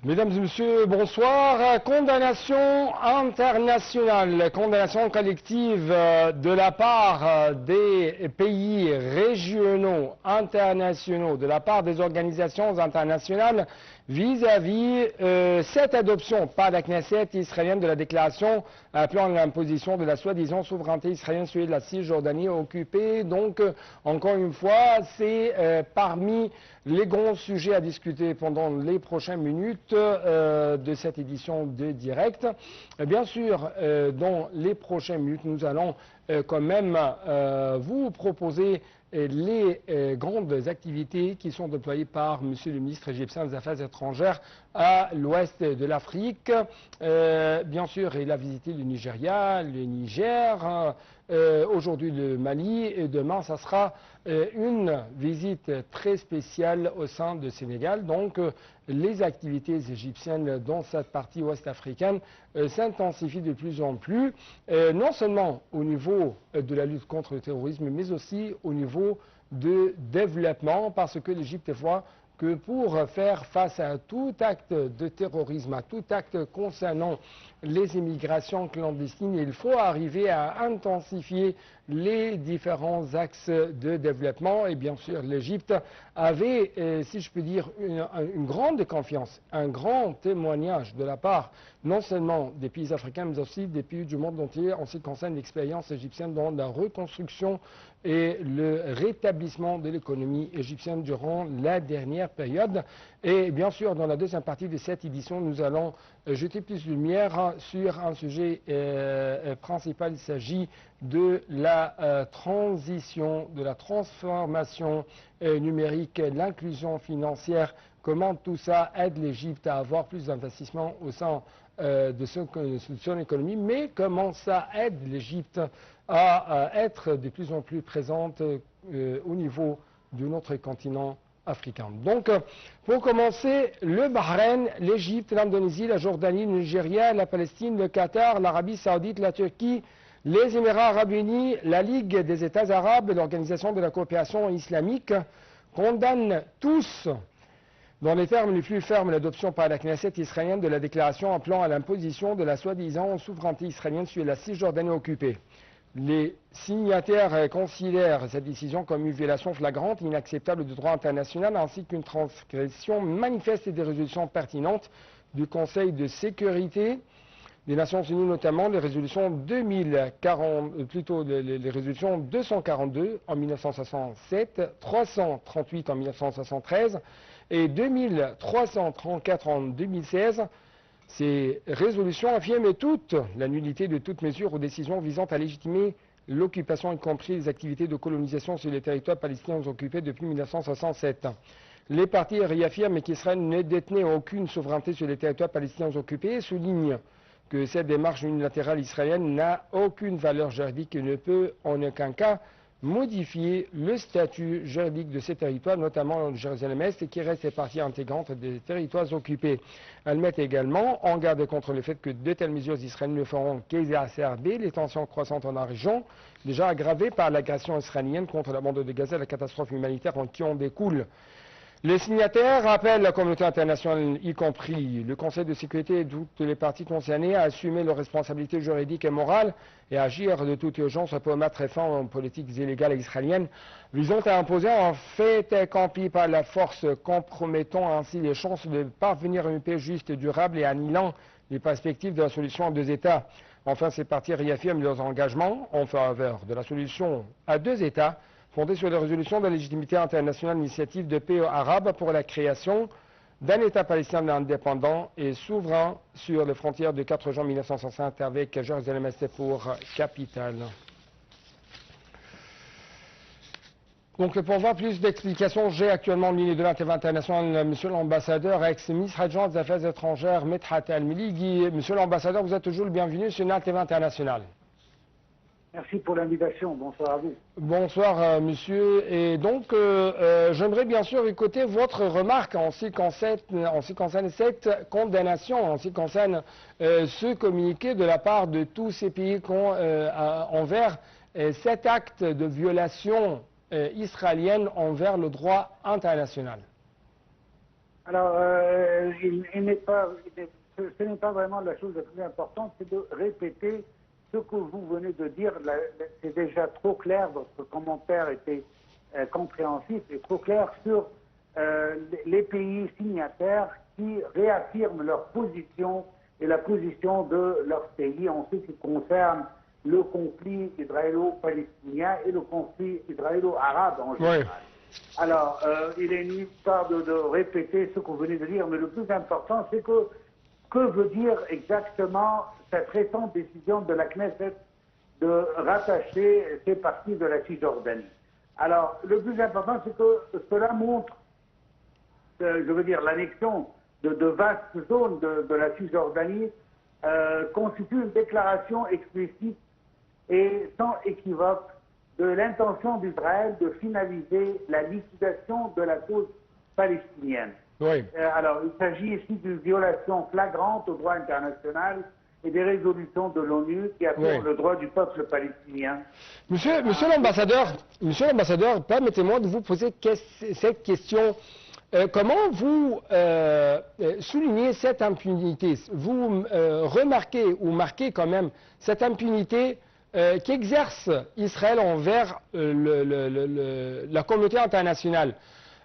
Mesdames et messieurs, bonsoir. Condamnation internationale, condamnation collective de la part des pays régionaux, internationaux, de la part des organisations internationales vis-à-vis cette adoption par la Knesset israélienne de la déclaration appelant à l'imposition de la soi-disant souveraineté israélienne sur la Cisjordanie occupée. Donc, encore une fois, c'est parmi les grands sujets à discuter pendant les prochaines minutes de cette édition de Direct. Bien sûr, dans les prochaines minutes, nous allons quand même vous proposer les grandes activités qui sont déployées par M. le ministre égyptien des Affaires étrangères à l'ouest de l'Afrique. Bien sûr, il a visité le Nigeria, le Niger, aujourd'hui le Mali, et demain, ça sera une visite très spéciale au sein du Sénégal. Donc, les activités égyptiennes dans cette partie ouest africaine s'intensifient de plus en plus, non seulement au niveau de la lutte contre le terrorisme, mais aussi au niveau de développement, parce que l'Égypte voit que pour faire face à tout acte de terrorisme, à tout acte concernant les immigrations clandestines, il faut arriver à intensifier les différents axes de développement. Et bien sûr, l'Égypte avait, si je peux dire, une grande confiance, un grand témoignage de la part non seulement des pays africains, mais aussi des pays du monde entier en ce qui concerne l'expérience égyptienne dans la reconstruction et le rétablissement de l'économie égyptienne durant la dernière période. Et bien sûr, dans la deuxième partie de cette édition, nous allons jeter plus de lumière sur un sujet principal. Il s'agit de la transition, de la transformation numérique, l'inclusion financière, comment tout ça aide l'Égypte à avoir plus d'investissements au sein de son économie, mais comment ça aide l'Égypte à être de plus en plus présente au niveau de notre continent africain. Donc, pour commencer, le Bahreïn, l'Égypte, l'Indonésie, la Jordanie, le Nigeria, la Palestine, le Qatar, l'Arabie Saoudite, la Turquie, les Émirats Arabes Unis, la Ligue des États Arabes et l'Organisation de la coopération islamique condamnent tous, dans les termes les plus fermes, l'adoption par la Knesset israélienne de la déclaration appelant à l'imposition de la soi-disant souveraineté israélienne sur la Cisjordanie occupée. Les signataires considèrent cette décision comme une violation flagrante, inacceptable du droit international, ainsi qu'une transgression manifeste des résolutions pertinentes du Conseil de sécurité des Nations Unies, notamment les résolutions 242 en 1967, 338 en 1973 et 2334 en 2016. Ces résolutions affirment toutes la nullité de toute mesure ou décision visant à légitimer l'occupation, y compris les activités de colonisation sur les territoires palestiniens occupés depuis 1967. Les partis réaffirment qu'Israël ne détenait aucune souveraineté sur les territoires palestiniens occupés et soulignent que cette démarche unilatérale israélienne n'a aucune valeur juridique et ne peut en aucun cas modifier le statut juridique de ces territoires, notamment de Jérusalem-Est, qui reste partie intégrante des territoires occupés. Elle met également en garde contre le fait que de telles mesures israéliennes ne feront qu'exacerber les tensions croissantes dans la région, déjà aggravées par l'agression israélienne contre la bande de Gaza et la catastrophe humanitaire qui en découle. Les signataires appellent la communauté internationale, y compris le Conseil de sécurité et toutes les parties concernées, à assumer leurs responsabilités juridiques et morales et à agir de toute urgence pour mettre fin aux politiques illégales israéliennes visant à imposer un fait accompli par la force, compromettant ainsi les chances de parvenir à une paix juste et durable et annihilant les perspectives de la solution à deux États. Enfin, ces parties réaffirment leurs engagements en faveur de la solution à deux États, fondée sur les résolutions de la légitimité internationale initiative de paix arabe pour la création d'un État palestinien indépendant et souverain sur les frontières du 4 juin 1960 avec Jérusalem-Est pour capitale. Donc, pour voir plus d'explications, j'ai actuellement en ligne de l'Interview international monsieur l'ambassadeur, ex-ministre adjoint des Affaires étrangères, Medhat El-Meligi. Monsieur l'ambassadeur, vous êtes toujours le bienvenu sur l'Interview international. Merci pour l'invitation. Bonsoir à vous. Bonsoir, monsieur. Et donc, j'aimerais bien sûr écouter votre remarque en ce qui concerne cette condamnation, en ce qui concerne ce communiqué de la part de tous ces pays envers cet acte de violation israélienne envers le droit international. Alors, ce n'est pas vraiment la chose la plus importante, c'est de répéter ce que vous venez de dire. C'est déjà trop clair, votre commentaire était compréhensif et trop clair sur les pays signataires qui réaffirment leur position et la position de leur pays en ce qui concerne le conflit israélo-palestinien et le conflit israélo-arabe en général. Oui. Alors, il est inutile de répéter ce que vous venez de dire, mais le plus important, c'est que veut dire exactement cette récente décision de la Knesset de rattacher ces parties de la Cisjordanie. Alors, le plus important, c'est que cela montre, je veux dire, l'annexion de vastes zones de la Cisjordanie constitue une déclaration explicite et sans équivoque de l'intention d'Israël de finaliser la liquidation de la cause palestinienne. Oui. Alors, il s'agit ici d'une violation flagrante au droit international et des résolutions de l'ONU qui affirment le droit du peuple palestinien. Monsieur l'ambassadeur, permettez-moi de vous poser cette question. Comment vous soulignez cette impunité? Vous remarquez ou marquez quand même cette impunité qu'exerce Israël envers la communauté internationale.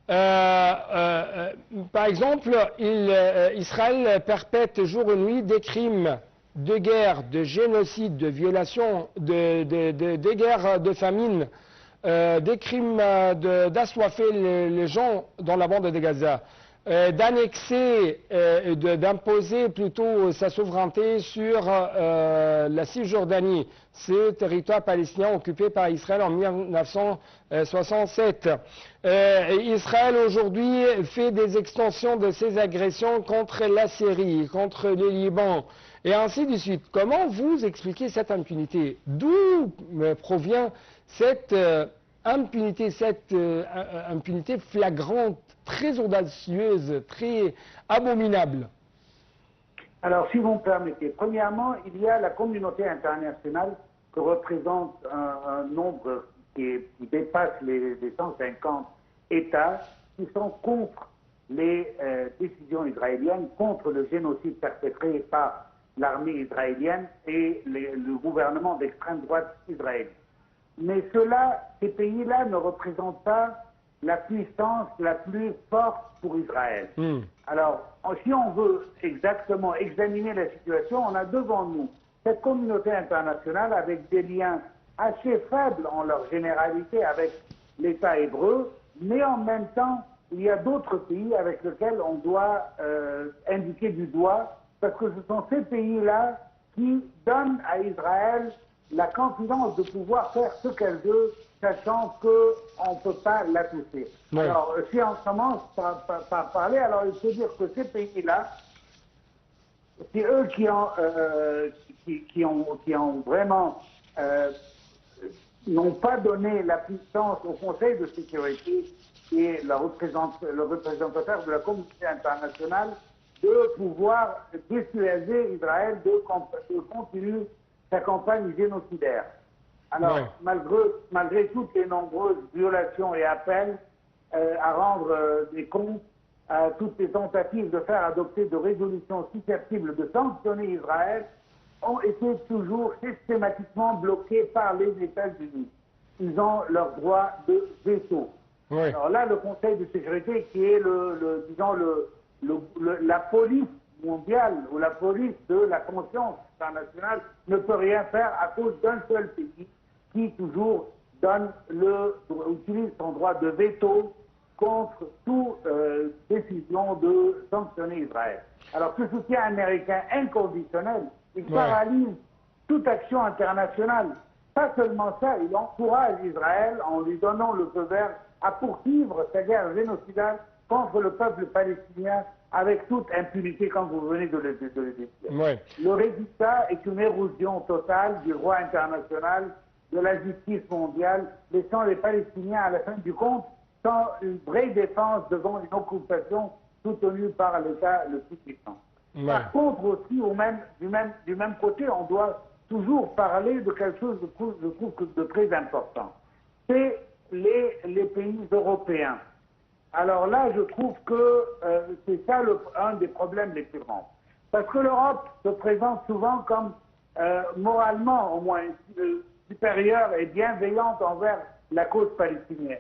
Par exemple, Israël perpètre jour et nuit des crimes de guerre, de génocide, de violation, des guerres de famine, des crimes d'assoiffer les gens dans la bande de Gaza, d'annexer, d'imposer plutôt sa souveraineté sur la Cisjordanie, ce territoire palestinien occupé par Israël en 1967. Israël aujourd'hui fait des extensions de ses agressions contre la Syrie, contre le Liban, et ainsi de suite. Comment vous expliquez cette impunité? D'où provient cette impunité flagrante, très audacieuse, très abominable? Alors, si vous me permettez, premièrement, il y a la communauté internationale que représente un nombre qui dépasse les 150 États qui sont contre les décisions israéliennes, contre le génocide perpétré par l'armée israélienne et le gouvernement d'extrême droite israélien. Mais ces pays-là ne représentent pas la puissance la plus forte pour Israël. Alors, si on veut exactement examiner la situation, on a devant nous cette communauté internationale avec des liens assez faibles en leur généralité avec l'État hébreu, mais en même temps, il y a d'autres pays avec lesquels on doit indiquer du doigt, parce que ce sont ces pays-là qui donnent à Israël la confidence de pouvoir faire ce qu'elle veut, sachant qu'on ne peut pas la toucher. Ouais. Alors, si on commence par parler, alors il faut dire que ces pays-là, c'est eux qui ont vraiment n'ont pas donné la puissance au Conseil de sécurité qui est le représentateur de la communauté internationale de pouvoir dissuader Israël de continuer sa campagne génocidaire. Alors, malgré toutes les nombreuses violations et appels à rendre des comptes à toutes les tentatives de faire adopter de résolutions susceptibles de sanctionner Israël, ont été toujours systématiquement bloquées par les États-Unis. Ils ont leur droit de veto. Oui. Alors là, le Conseil de sécurité, qui est la police mondiale ou la police de la conscience internationale, ne peut rien faire à cause d'un seul pays qui toujours utilise son droit de veto contre toute décision de sanctionner Israël. Alors ce soutien américain inconditionnel, il paralyse toute action internationale. Pas seulement ça, il encourage Israël en lui donnant le feu vert à poursuivre sa guerre génocidaire contre le peuple palestinien avec toute impunité, comme vous venez de le dire. Ouais. Le résultat est une érosion totale du droit international, de la justice mondiale, laissant les Palestiniens, à la fin du compte, sans une vraie défense devant une occupation soutenue par l'État le plus puissant. Ouais. Par contre, aussi, du même côté, on doit toujours parler de quelque chose de très important. C'est les pays européens. Alors là, je trouve que c'est ça un des problèmes les plus grands. Parce que l'Europe se présente souvent comme moralement, au moins, supérieure et bienveillante envers la cause palestinienne,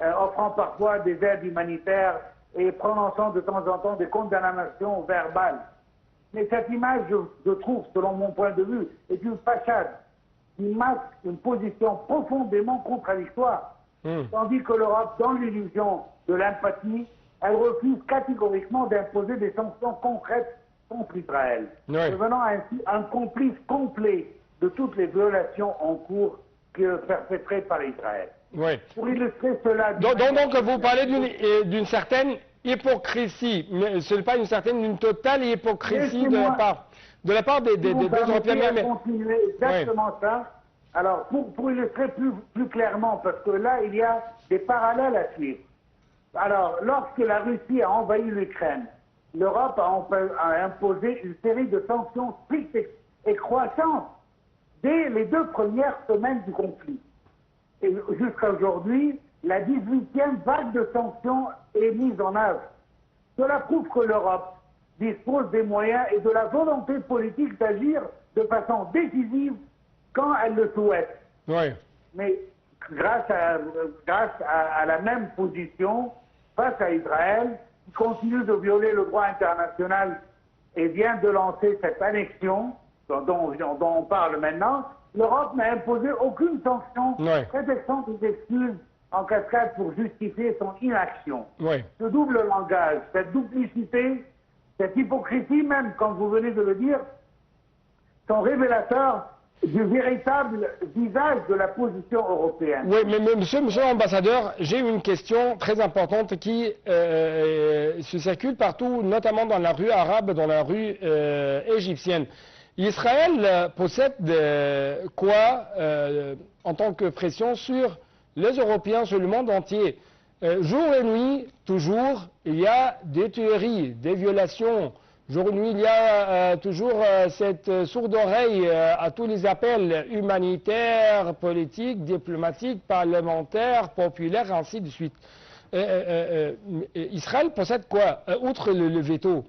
offrant parfois des aides humanitaires et prononçant de temps en temps des condamnations verbales. Mais cette image, je trouve, selon mon point de vue, est une façade qui masque une position profondément contradictoire. Tandis que l'Europe, dans l'illusion de l'empathie, elle refuse catégoriquement d'imposer des sanctions concrètes contre Israël, devenant ainsi un complice complet de toutes les violations en cours perpétrées par Israël. Oui. Pour illustrer cela... Donc vous parlez d'une certaine hypocrisie, mais ce n'est pas une totale hypocrisie de la part des deux Européens. Continuer exactement ça. Alors, pour illustrer plus clairement, parce que là, il y a des parallèles à suivre. Alors, lorsque la Russie a envahi l'Ukraine, l'Europe a imposé une série de sanctions strictes et croissantes dès les 2 premières semaines du conflit. Et jusqu'à aujourd'hui, la 18e vague de sanctions est mise en œuvre. Cela prouve que l'Europe dispose des moyens et de la volonté politique d'agir de façon décisive quand elle le souhaite. Oui. Mais grâce à la même position face à Israël, qui continue de violer le droit international et vient de lancer cette annexion dont on parle maintenant, l'Europe n'a imposé aucune sanction, prétextant des excuses en cascade pour justifier son inaction. Ce double langage, cette duplicité, cette hypocrisie même, comme vous venez de le dire, sont révélateurs du véritable visage de la position européenne. Oui, mais monsieur l'ambassadeur, j'ai une question très importante qui se circule partout, notamment dans la rue arabe, dans la rue égyptienne. Israël possède quoi en tant que pression sur les Européens, sur le monde entier? Jour et nuit, toujours, il y a des tueries, des violations. Jour et nuit, il y a toujours cette sourde oreille à tous les appels humanitaires, politiques, diplomatiques, parlementaires, populaires, ainsi de suite. Israël possède quoi, outre le veto?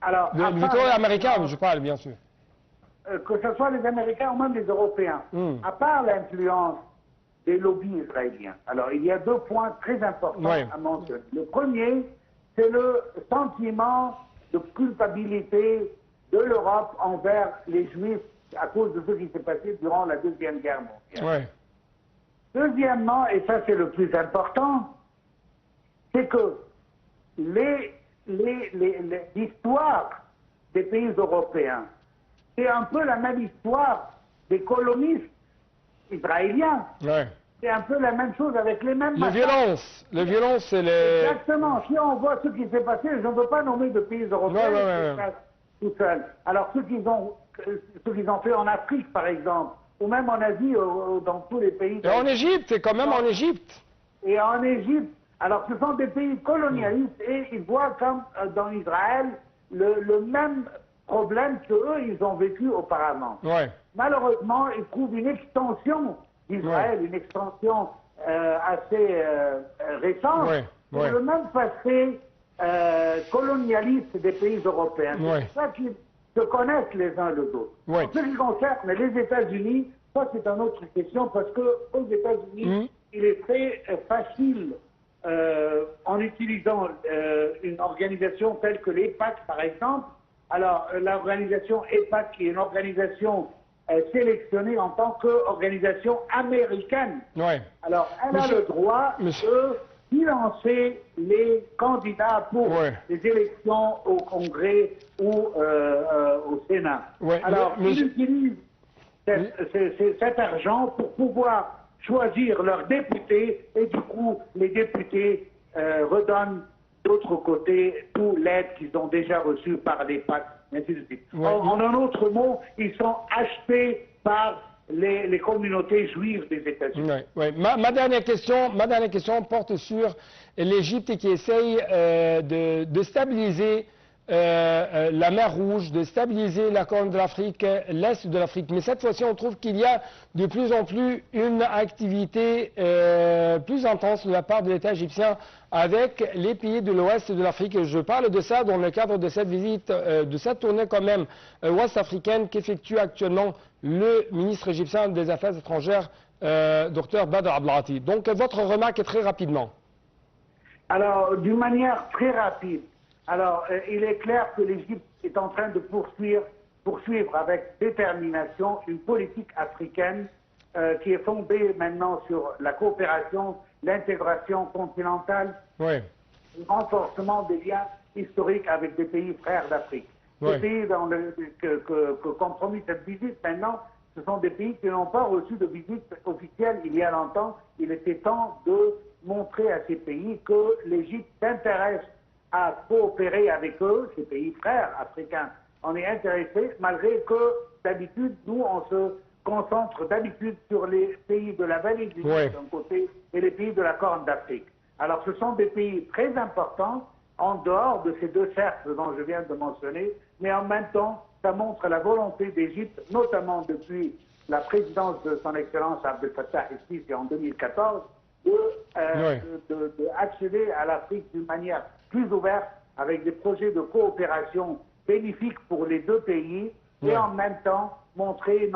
Alors, le veto américain, je parle, bien sûr. Que ce soit les Américains ou même les Européens, à part l'influence des lobbies israéliens. Alors, il y a 2 points très importants à mentionner. Le premier, c'est le sentiment de culpabilité de l'Europe envers les Juifs à cause de ce qui s'est passé durant la Deuxième Guerre mondiale. Deuxièmement, et ça c'est le plus important, c'est que l'histoire des pays européens, c'est un peu la même histoire des colonistes israéliens. C'est un peu la même chose avec les mêmes Les violences, c'est les... Exactement. Si on voit ce qui s'est passé, je ne veux pas nommer de pays européens tout seul. Alors, ce qu'ils ont fait en Afrique, par exemple, ou même en Asie, dans tous les pays... Et en Égypte, c'est quand même en Égypte. Et en Égypte. Alors, ce sont des pays colonialistes et ils voient comme dans Israël le même problème qu'eux, ils ont vécu auparavant. Malheureusement, ils trouvent une extension d'Israël, une extension assez récente, le même passé colonialiste des pays européens. C'est pour ça qu'ils se connaissent les uns les autres. En ce qui concerne les États-Unis, ça c'est une autre question, parce qu'aux États-Unis, il est très facile, en utilisant une organisation telle que l'EPAC, par exemple. Alors, l'organisation EPAC, qui est une organisation sélectionnée en tant qu'organisation américaine. Alors, elle a le droit de financer les candidats pour les élections au Congrès ou au Sénat. Alors, ils utilisent cet argent pour pouvoir choisir leurs députés et du coup, les députés redonnent d'autre côté toute l'aide qu'ils ont déjà reçue par les PAC, ainsi de suite. En un autre mot, ils sont achetés par les communautés juives des États-Unis. Ma dernière question porte sur l'Égypte qui essaye de stabiliser la mer Rouge, de stabiliser la Corne de l'Afrique, l'Est de l'Afrique. Mais cette fois-ci, on trouve qu'il y a de plus en plus une activité plus intense de la part de l'État égyptien avec les pays de l'Ouest de l'Afrique. Je parle de ça dans le cadre de cette visite, de cette tournée quand même ouest-africaine qu'effectue actuellement le ministre égyptien des Affaires étrangères, Dr Badr Abdelati. Donc votre remarque est très rapidement. Alors, d'une manière très rapide, alors il est clair que l'Égypte est en train de poursuivre avec détermination une politique africaine qui est fondée maintenant sur la coopération, l'intégration continentale, Oui. le renforcement des liens historiques avec des pays frères d'Afrique. Oui. Les pays que compromet cette visite maintenant, ce sont des pays qui n'ont pas reçu de visite officielle il y a longtemps. Il était temps de montrer à ces pays que l'Égypte s'intéresse à coopérer avec eux, ces pays frères africains. On est intéressé, malgré que d'habitude, nous, on se concentre d'habitude sur les pays de la vallée du Nil d'un côté et les pays de la Corne d'Afrique. Alors ce sont des pays très importants en dehors de ces deux cercles dont je viens de mentionner, mais en même temps, ça montre la volonté d'Égypte, notamment depuis la présidence de son Excellence Abdel Fattah el-Sisi en 2014, d'accéder à l'Afrique d'une manière plus ouverte, avec des projets de coopération bénéfiques pour les deux pays, et en même temps montrer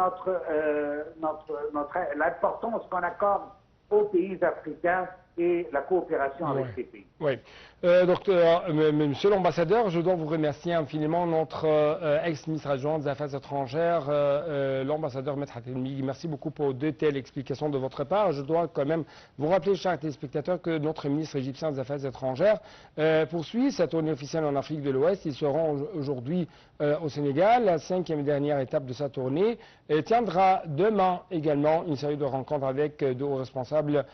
l'importance qu'on accorde aux pays africains et la coopération avec ces pays. Oui. Monsieur l'ambassadeur, je dois vous remercier infiniment notre ex-ministre adjoint des Affaires étrangères, l'ambassadeur Medhat El-Mighi. Merci beaucoup pour de telles explications de votre part. Je dois quand même vous rappeler, chers téléspectateurs, que notre ministre égyptien des Affaires étrangères poursuit sa tournée officielle en Afrique de l'Ouest. Il se rend aujourd'hui au Sénégal, la 5e et dernière étape de sa tournée, et tiendra demain également une série de rencontres avec de hauts responsables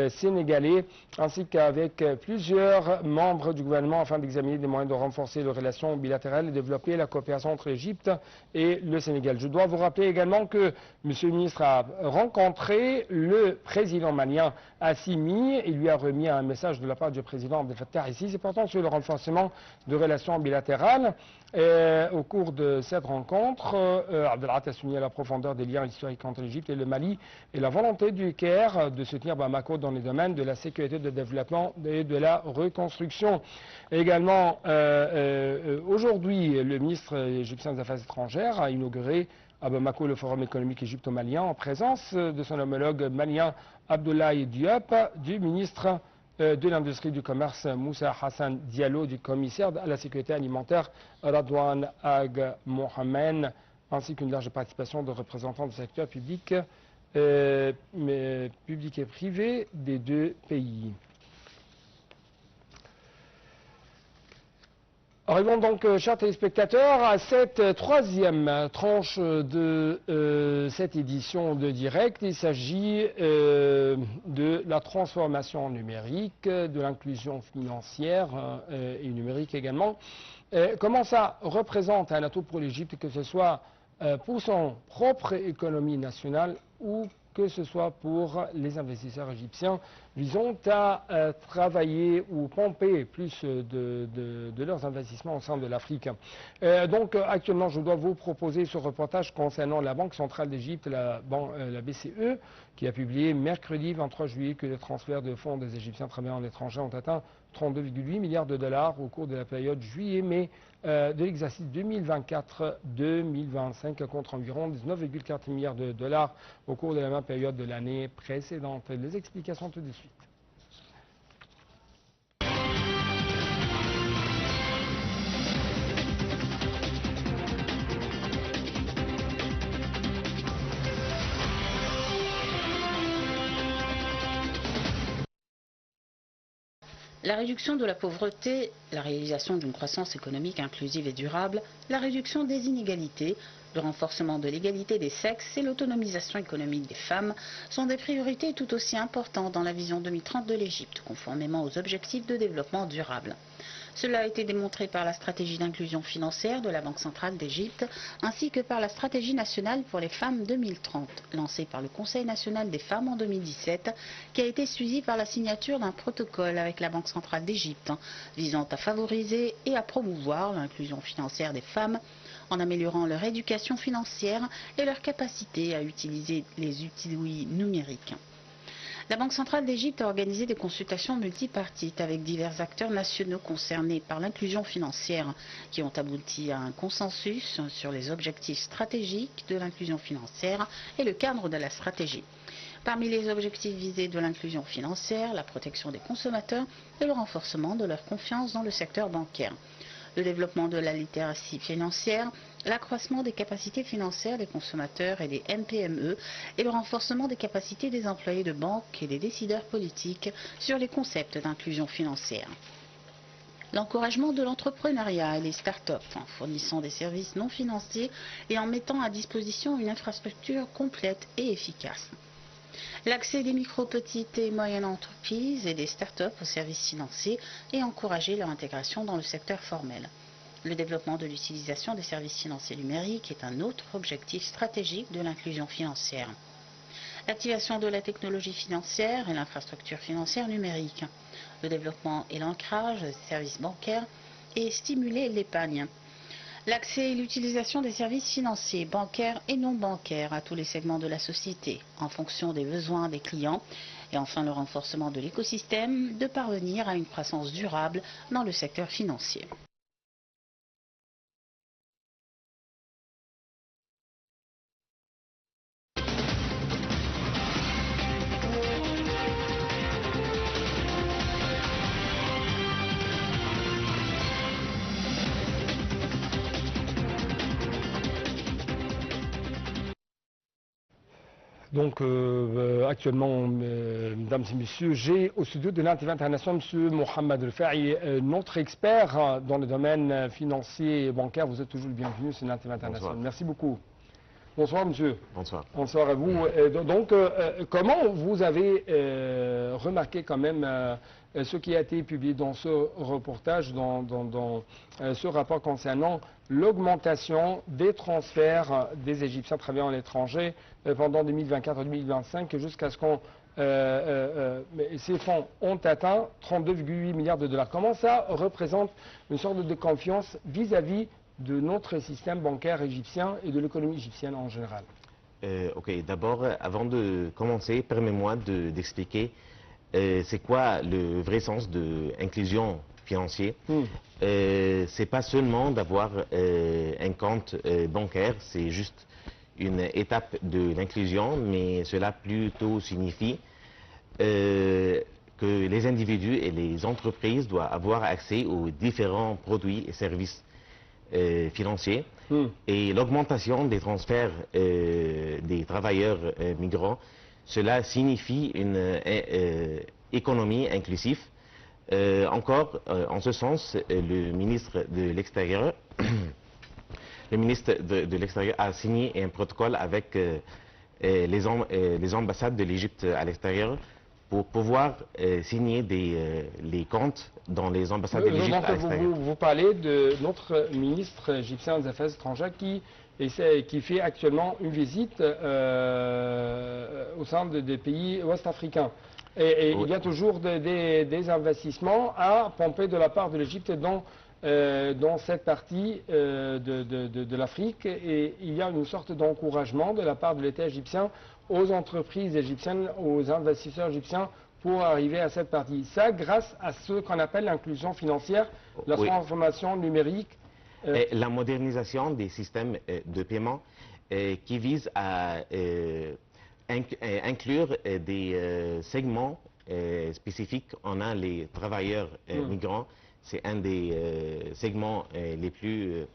sénégalais, ainsi qu'avec plusieurs membres du gouvernement afin d'examiner des moyens de renforcer les relations bilatérales et développer la coopération entre l'Égypte et le Sénégal. Je dois vous rappeler également que M. le ministre a rencontré le président malien Assimi et lui a remis un message de la part du président Abdel Fattah el-Sisi portant sur le renforcement de relations bilatérales. Au cours de cette rencontre, Abdelhat a souligné la profondeur des liens historiques entre l'Égypte et le Mali et la volonté du Caire de soutenir Bamako dans les domaines de la sécurité, du développement et de la reconstruction. Également, aujourd'hui, le ministre égyptien des Affaires étrangères a inauguré à Bamako le forum économique égypto-malien en présence de son homologue malien Abdoulaye Diop, du ministre de l'Industrie du Commerce Moussa Hassan Diallo, du commissaire à la sécurité alimentaire Radouane Ag Mohamed, ainsi qu'une large participation de représentants du secteur public et privé des deux pays. Arrivons donc, chers téléspectateurs, à cette troisième tranche de cette édition de direct. Il s'agit de la transformation numérique, de l'inclusion financière et numérique également. Comment ça représente un atout pour l'Égypte, que ce soit pour son propre économie nationale ou que ce soit pour les investisseurs égyptiens visant à travailler ou pomper plus de leurs investissements au sein de l'Afrique. Donc actuellement, je dois vous proposer ce reportage concernant la Banque centrale d'Égypte, la BCE, qui a publié mercredi 23 juillet que les transferts de fonds des Égyptiens travaillant à l'étranger ont atteint 32,8 milliards de dollars au cours de la période juillet-mai de l'exercice 2024-2025 contre environ 19,4 milliards de dollars au cours de la même période de l'année précédente. Les explications tout de suite. La réduction de la pauvreté, la réalisation d'une croissance économique inclusive et durable, la réduction des inégalités Le renforcement de l'égalité des sexes et l'autonomisation économique des femmes sont des priorités tout aussi importantes dans la vision 2030 de l'Égypte, conformément aux objectifs de développement durable. Cela a été démontré par la stratégie d'inclusion financière de la Banque centrale d'Égypte, ainsi que par la stratégie nationale pour les femmes 2030, lancée par le Conseil national des femmes en 2017, qui a été suivie par la signature d'un protocole avec la Banque centrale d'Égypte, visant à favoriser et à promouvoir l'inclusion financière des femmes en améliorant leur éducation financière et leur capacité à utiliser les outils numériques. La Banque centrale d'Égypte a organisé des consultations multipartites avec divers acteurs nationaux concernés par l'inclusion financière qui ont abouti à un consensus sur les objectifs stratégiques de l'inclusion financière et le cadre de la stratégie. Parmi les objectifs visés de l'inclusion financière, la protection des consommateurs et le renforcement de leur confiance dans le secteur bancaire. Le développement de la littératie financière, l'accroissement des capacités financières des consommateurs et des MPME et le renforcement des capacités des employés de banque et des décideurs politiques sur les concepts d'inclusion financière. L'encouragement de l'entrepreneuriat et les start-up en fournissant des services non financiers et en mettant à disposition une infrastructure complète et efficace. L'accès des micro, petites et moyennes entreprises et des start-up aux services financiers et encourager leur intégration dans le secteur formel. Le développement de l'utilisation des services financiers numériques est un autre objectif stratégique de l'inclusion financière. L'activation de la technologie financière et l'infrastructure financière numérique. Le développement et l'ancrage des services bancaires et stimuler l'épargne. L'accès et l'utilisation des services financiers, bancaires et non bancaires à tous les segments de la société, en fonction des besoins des clients. Et enfin, le renforcement de l'écosystème, de parvenir à une croissance durable dans le secteur financier. Donc actuellement, mesdames et messieurs, j'ai au studio de l'ANTV International M. Mohamed El-Fahi, notre expert dans le domaine financier et bancaire. Vous êtes toujours le bienvenu sur l'ANTV International. Merci beaucoup. Bonsoir monsieur. Bonsoir. Bonsoir à vous. Donc comment vous avez remarqué quand même ce qui a été publié dans ce reportage, dans ce rapport concernant l'augmentation des transferts des Égyptiens travaillant à l'étranger pendant 2024-2025 jusqu'à ce qu'on ces fonds ont atteint 32,8 milliards de dollars. Comment ça représente une sorte de confiance vis-à-vis de notre système bancaire égyptien et de l'économie égyptienne en général? Ok, d'abord, avant de commencer, permets-moi d'expliquer c'est quoi le vrai sens de l'inclusion financière. C'est pas seulement d'avoir un compte bancaire, c'est juste une étape de l'inclusion, mais cela plutôt signifie que les individus et les entreprises doivent avoir accès aux différents produits et services financiers. Et l'augmentation des transferts des travailleurs migrants, cela signifie une économie inclusive. Encore, en ce sens, le ministre de l'Extérieur a signé un protocole avec les ambassades de l'Égypte à l'extérieur pour pouvoir signer les comptes dans les ambassades de l'Égypte à l'extérieur. Vous parlez de notre ministre égyptien des Affaires étrangères qui fait actuellement une visite au sein des pays ouest-africains. Et oui, il y a toujours des investissements à pomper de la part de l'Égypte dans cette partie de l'Afrique. Et il y a une sorte d'encouragement de la part de l'État égyptien aux entreprises égyptiennes, aux investisseurs égyptiens pour arriver à cette partie. Ça, grâce à ce qu'on appelle l'inclusion financière, la transformation numérique. Et la modernisation des systèmes de paiement qui vise à inclure des segments spécifiques. On a les travailleurs migrants, c'est un des segments les plus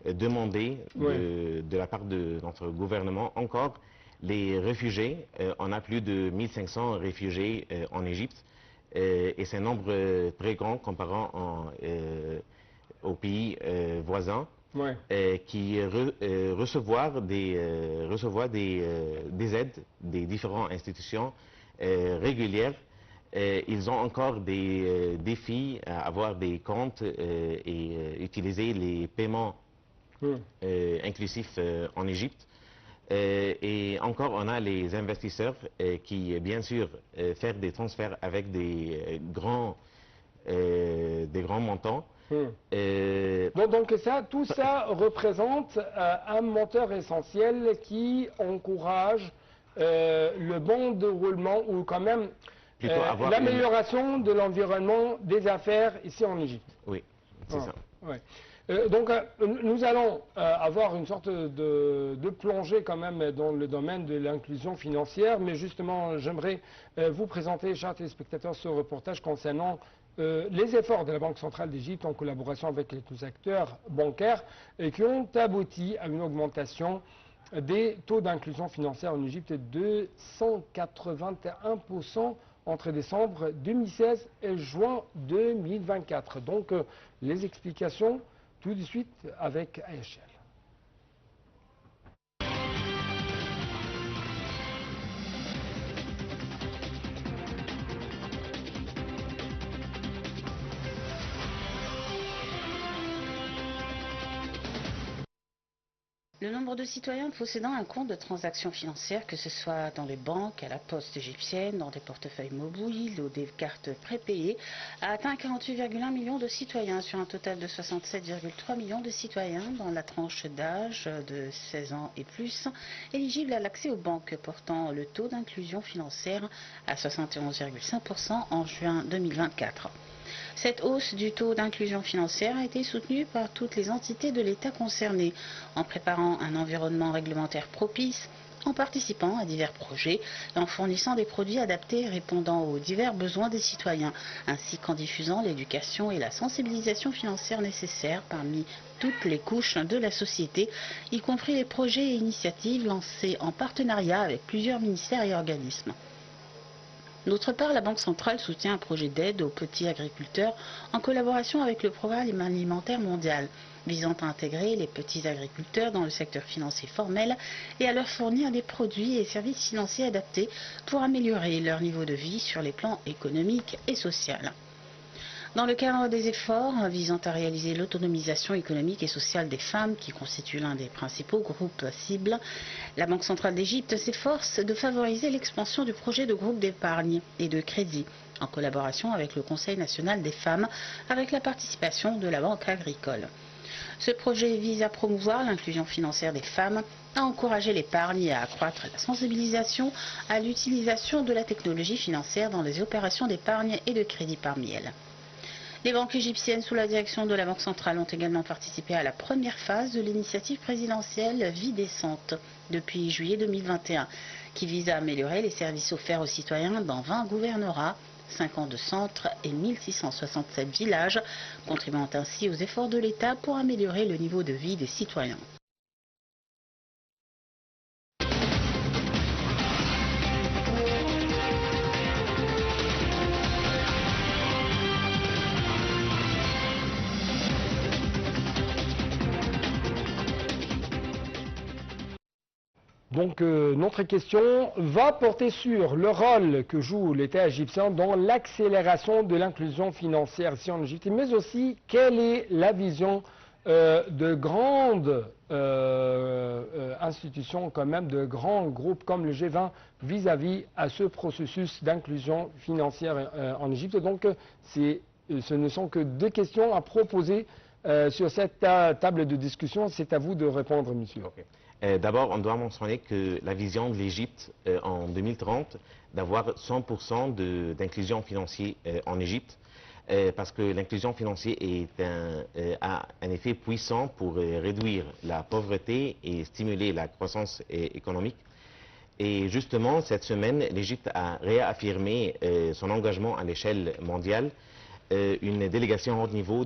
demandés de la part de notre gouvernement. Encore, les réfugiés, on a plus de 1500 réfugiés en Égypte et c'est un nombre très grand comparant aux pays voisins. qui recevoir des aides des différentes institutions régulières. Ils ont encore des défis à avoir des comptes et utiliser les paiements inclusifs en Égypte. Et encore, on a les investisseurs qui, bien sûr, faire des transferts avec des grands montants. Donc tout ça représente un moteur essentiel qui encourage le bon déroulement ou quand même l'amélioration de l'environnement des affaires ici en Égypte. Oui, c'est ça. Ouais. Donc nous allons avoir une sorte de plongée quand même dans le domaine de l'inclusion financière, mais justement j'aimerais vous présenter, chers téléspectateurs, ce reportage concernant les efforts de la Banque centrale d'Égypte en collaboration avec les tous acteurs bancaires et qui ont abouti à une augmentation des taux d'inclusion financière en Égypte de 181% entre décembre 2016 et juin 2024. Donc les explications tout de suite avec AHL. Le nombre de citoyens possédant un compte de transaction financière, que ce soit dans les banques, à la poste égyptienne, dans des portefeuilles mobiles ou des cartes prépayées, a atteint 48,1 millions de citoyens sur un total de 67,3 millions de citoyens dans la tranche d'âge de 16 ans et plus, éligibles à l'accès aux banques, portant le taux d'inclusion financière à 71,5% en juin 2024. Cette hausse du taux d'inclusion financière a été soutenue par toutes les entités de l'État concernées, en préparant un environnement réglementaire propice, en participant à divers projets et en fournissant des produits adaptés répondant aux divers besoins des citoyens, ainsi qu'en diffusant l'éducation et la sensibilisation financière nécessaires parmi toutes les couches de la société, y compris les projets et initiatives lancés en partenariat avec plusieurs ministères et organismes. D'autre part, la Banque centrale soutient un projet d'aide aux petits agriculteurs en collaboration avec le Programme alimentaire mondial, visant à intégrer les petits agriculteurs dans le secteur financier formel et à leur fournir des produits et services financiers adaptés pour améliorer leur niveau de vie sur les plans économiques et social. Dans le cadre des efforts visant à réaliser l'autonomisation économique et sociale des femmes, qui constitue l'un des principaux groupes cibles, la Banque centrale d'Égypte s'efforce de favoriser l'expansion du projet de groupe d'épargne et de crédit, en collaboration avec le Conseil national des femmes, avec la participation de la Banque agricole. Ce projet vise à promouvoir l'inclusion financière des femmes, à encourager l'épargne et à accroître la sensibilisation à l'utilisation de la technologie financière dans les opérations d'épargne et de crédit parmi elles. Les banques égyptiennes sous la direction de la Banque centrale ont également participé à la première phase de l'initiative présidentielle Vie décente depuis juillet 2021, qui vise à améliorer les services offerts aux citoyens dans 20 gouvernorats, 52 centres et 1667 villages, contribuant ainsi aux efforts de l'État pour améliorer le niveau de vie des citoyens. Donc notre question va porter sur le rôle que joue l'État égyptien dans l'accélération de l'inclusion financière ici en Égypte, mais aussi quelle est la vision de grandes institutions, quand même de grands groupes comme le G20 vis-à-vis à ce processus d'inclusion financière en Égypte. Donc ce ne sont que deux questions à proposer sur cette table de discussion. C'est à vous de répondre, monsieur. Okay. D'abord, on doit mentionner que la vision de l'Égypte en 2030, d'avoir 100% d'inclusion financière en Égypte, parce que l'inclusion financière a un effet puissant pour réduire la pauvreté et stimuler la croissance économique. Et justement, cette semaine, l'Égypte a réaffirmé son engagement à l'échelle mondiale. Une délégation haut niveau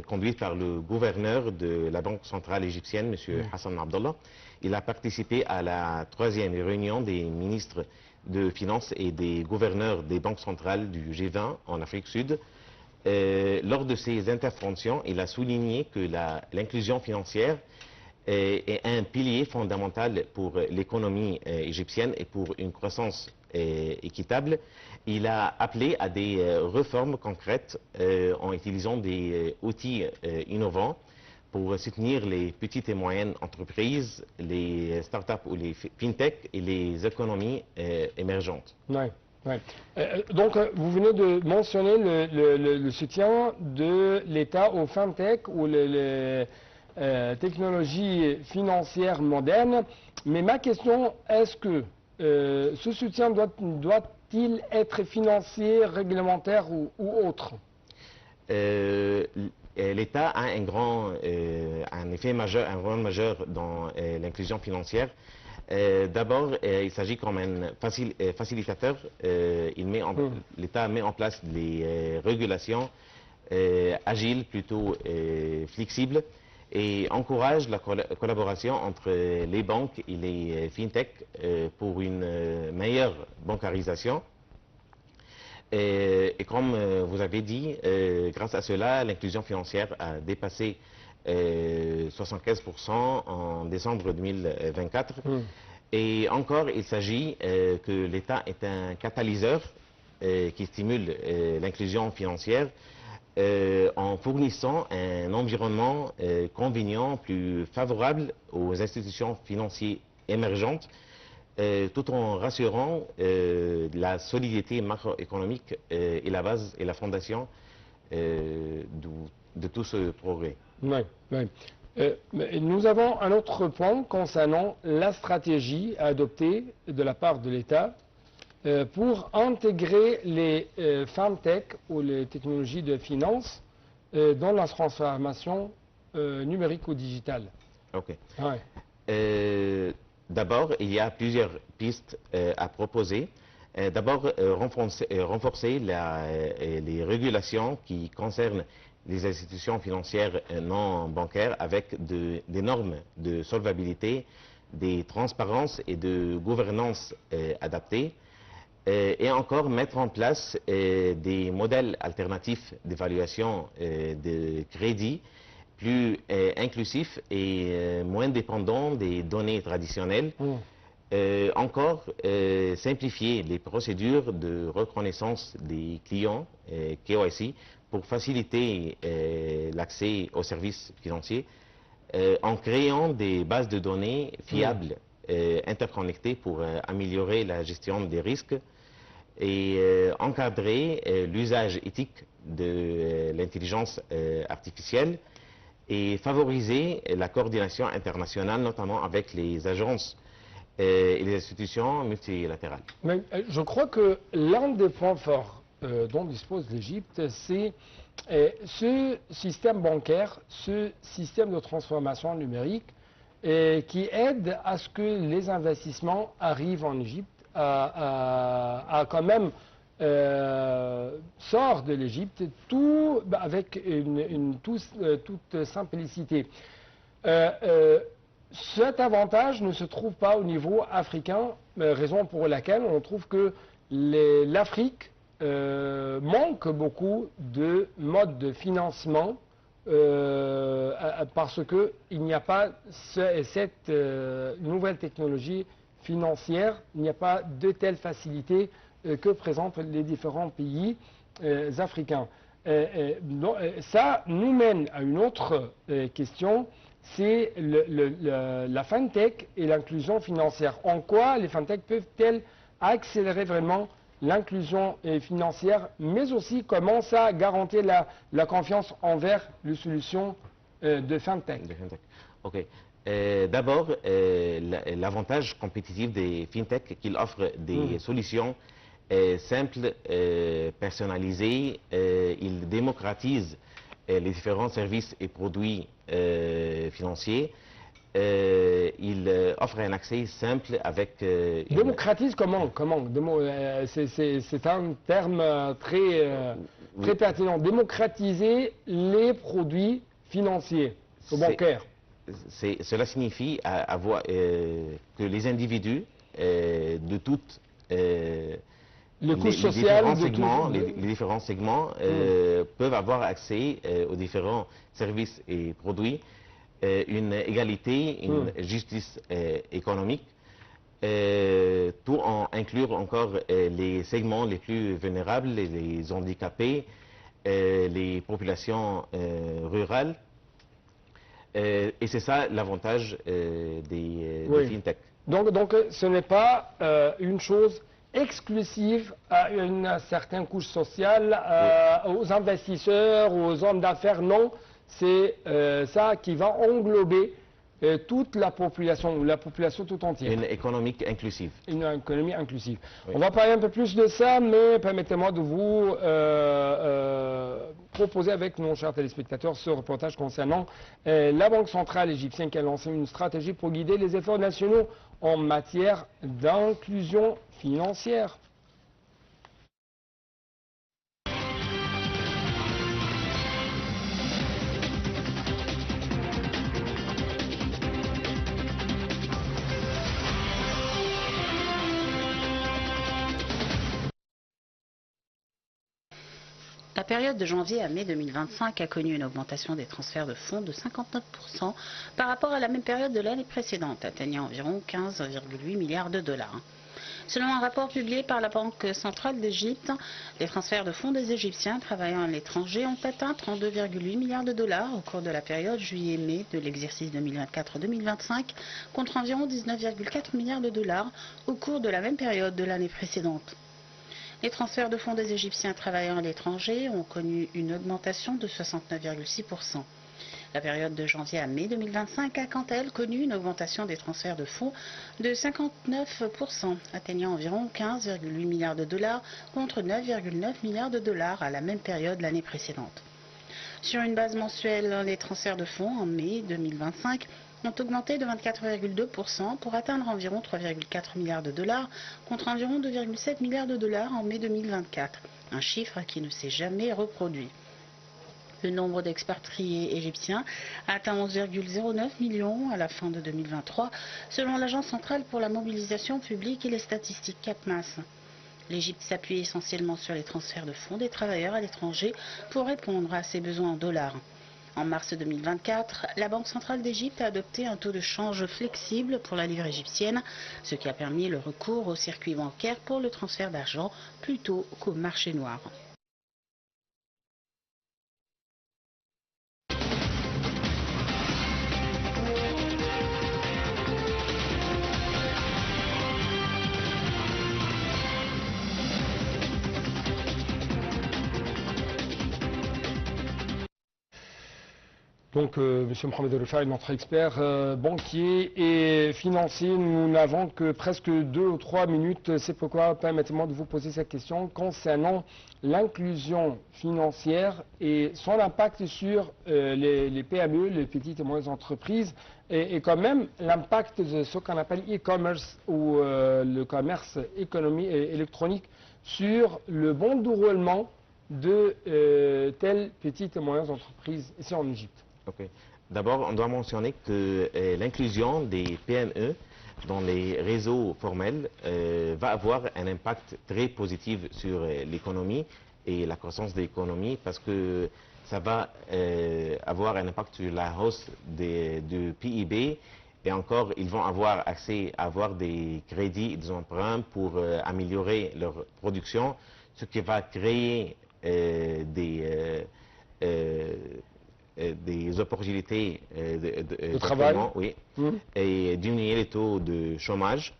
conduite par le gouverneur de la Banque centrale égyptienne, M. Hassan Abdallah. Il a participé à la 3e réunion des ministres de Finances et des gouverneurs des banques centrales du G20 en Afrique du Sud. lors de ses interventions, il a souligné que l'inclusion financière est un pilier fondamental pour l'économie égyptienne et pour une croissance équitable. Il a appelé à des réformes concrètes en utilisant des outils innovants pour soutenir les petites et moyennes entreprises, les startups ou les fintech et les économies émergentes. Ouais, ouais. Donc, vous venez de mentionner le soutien de l'État aux fintech ou les technologies financières modernes. Mais ma question, est-ce que ce soutien doit-il être financier, réglementaire ou autre? L'État a un effet majeur, un rôle majeur dans l'inclusion financière. D'abord, il s'agit comme un facilitateur. L'État met en place des régulations agiles, plutôt flexibles, et encourage la collaboration entre les banques et les fintech pour une meilleure bancarisation. Et comme vous avez dit, grâce à cela, l'inclusion financière a dépassé 75% en décembre 2024. Et encore, il s'agit que l'État est un catalyseur qui stimule l'inclusion financière en fournissant un environnement convenient, plus favorable aux institutions financières émergentes, tout en rassurant la solidité macroéconomique et la base et la fondation de tout ce progrès. Oui, oui. Nous avons un autre point concernant la stratégie à adopter de la part de l'État pour intégrer les fintech ou les technologies de finance dans la transformation numérique ou digitale. Ok. Ouais. D'abord, il y a plusieurs pistes à proposer. D'abord, renforcer les régulations qui concernent les institutions financières non bancaires avec des normes de solvabilité, des transparences et de gouvernance adaptées. Et encore mettre en place des modèles alternatifs d'évaluation de crédit plus inclusifs et moins dépendants des données traditionnelles. Encore, simplifier les procédures de reconnaissance des clients KYC pour faciliter l'accès aux services financiers en créant des bases de données fiables, interconnectées pour améliorer la gestion des risques et encadrer l'usage éthique de l'intelligence artificielle et favoriser la coordination internationale, notamment avec les agences et les institutions multilatérales. Mais, je crois que l'un des points forts dont dispose l'Égypte, c'est ce système bancaire, ce système de transformation numérique qui aide à ce que les investissements arrivent en Égypte, à quand même sort de l'Égypte, tout avec toute simplicité. Cet avantage ne se trouve pas au niveau africain, raison pour laquelle on trouve que l'Afrique manque beaucoup de modes de financement parce qu'il n'y a pas cette nouvelle technologie financière, il n'y a pas de telles facilités que présentent les différents pays africains. Ça nous mène à une autre question, c'est la fintech et l'inclusion financière. En quoi les fintech peuvent-elles accélérer vraiment l'inclusion financière, mais aussi comment ça garantit la confiance envers les solutions de fintech? Ok. D'abord, l'avantage compétitif des fintech qu'ils offrent des solutions simples, personnalisées. Ils démocratisent les différents services et produits financiers. Il offre un accès simple avec... Démocratise comment c'est un terme très pertinent. Démocratiser les produits financiers ou bancaires. Cela signifie que les individus de toutes les couches sociales les différents segments peuvent avoir accès aux différents services et produits, une égalité, une justice économique, tout en inclure encore les segments les plus vulnérables, les handicapés, les populations rurales. Et c'est ça l'avantage des FinTech. Donc ce n'est pas une chose exclusive à une certaine couche sociale, aux investisseurs, aux hommes d'affaires, non. C'est ça qui va englober toute la population, ou la population tout entière. Une économie inclusive. Une économie inclusive. Oui. On va parler un peu plus de ça, mais permettez-moi de vous proposer avec nos chers téléspectateurs ce reportage concernant la Banque centrale égyptienne qui a lancé une stratégie pour guider les efforts nationaux en matière d'inclusion financière. La période de janvier à mai 2025 a connu une augmentation des transferts de fonds de 59% par rapport à la même période de l'année précédente, atteignant environ 15,8 milliards de dollars. Selon un rapport publié par la Banque centrale d'Égypte, les transferts de fonds des Égyptiens travaillant à l'étranger ont atteint 32,8 milliards de dollars au cours de la période juillet-mai de l'exercice 2024-2025, contre environ 19,4 milliards de dollars au cours de la même période de l'année précédente. Les transferts de fonds des Égyptiens travaillant à l'étranger ont connu une augmentation de 69,6%. La période de janvier à mai 2025 a quant à elle connu une augmentation des transferts de fonds de 59%, atteignant environ 15,8 milliards de dollars contre 9,9 milliards de dollars à la même période l'année précédente. Sur une base mensuelle, les transferts de fonds en mai 2025 ont augmenté de 24,2% pour atteindre environ 3,4 milliards de dollars contre environ 2,7 milliards de dollars en mai 2024, un chiffre qui ne s'est jamais reproduit. Le nombre d'expatriés égyptiens a atteint 11,09 millions à la fin de 2023, selon l'Agence centrale pour la mobilisation publique et les statistiques CAPMAS. L'Égypte s'appuie essentiellement sur les transferts de fonds des travailleurs à l'étranger pour répondre à ses besoins en dollars. En mars 2024, la Banque centrale d'Égypte a adopté un taux de change flexible pour la livre égyptienne, ce qui a permis le recours au circuit bancaire pour le transfert d'argent plutôt qu'au marché noir. Donc, M. Mohamed El-Rufai, notre expert banquier et financier, nous n'avons que presque 2 ou 3 minutes. C'est pourquoi permettez-moi de vous poser cette question concernant l'inclusion financière et son impact sur les PME, les petites et moyennes entreprises, et quand même l'impact de ce qu'on appelle e-commerce ou le commerce électronique sur le bon déroulement de telles petites et moyennes entreprises ici en Égypte. Okay. D'abord, on doit mentionner que l'inclusion des PME dans les réseaux formels va avoir un impact très positif sur l'économie et la croissance de l'économie parce que ça va avoir un impact sur la hausse du PIB et encore, ils vont avoir accès à avoir des crédits et des emprunts pour améliorer leur production, ce qui va créer des opportunités de travail, oui, et diminuer les taux de chômage.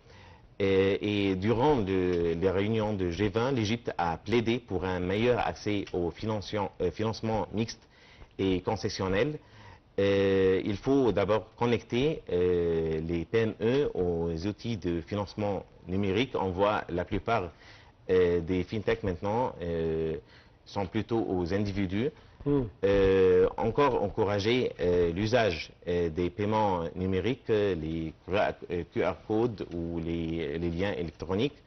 Et durant les réunions de G20, l'Égypte a plaidé pour un meilleur accès au financement mixte et concessionnel. Il faut d'abord connecter les PME aux outils de financement numérique. On voit la plupart des fintech maintenant sont plutôt aux individus. Encore encourager l'usage des paiements numériques, les QR codes ou les liens électroniques.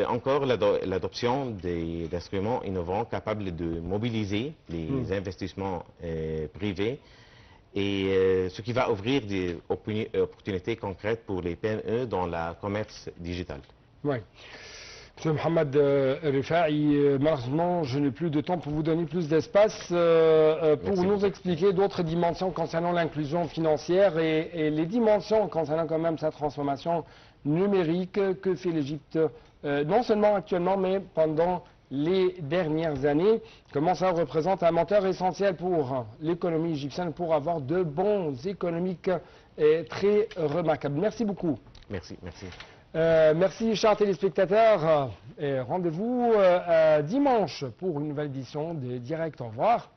Encore l'adoption d'instruments innovants capables de mobiliser les investissements privés et ce qui va ouvrir des opportunités concrètes pour les PME dans le commerce digital. Oui. Monsieur Mohamed Rifaï, malheureusement, je n'ai plus de temps pour vous donner plus d'espace pour nous expliquer d'autres dimensions concernant l'inclusion financière et les dimensions concernant quand même sa transformation numérique que fait l'Égypte, non seulement actuellement, mais pendant les dernières années. Comment ça représente un moteur essentiel pour l'économie égyptienne pour avoir de bons économiques très remarquables. Merci beaucoup. Merci, merci. Merci, chers téléspectateurs. Rendez-vous dimanche pour une nouvelle édition des Directs. Au revoir.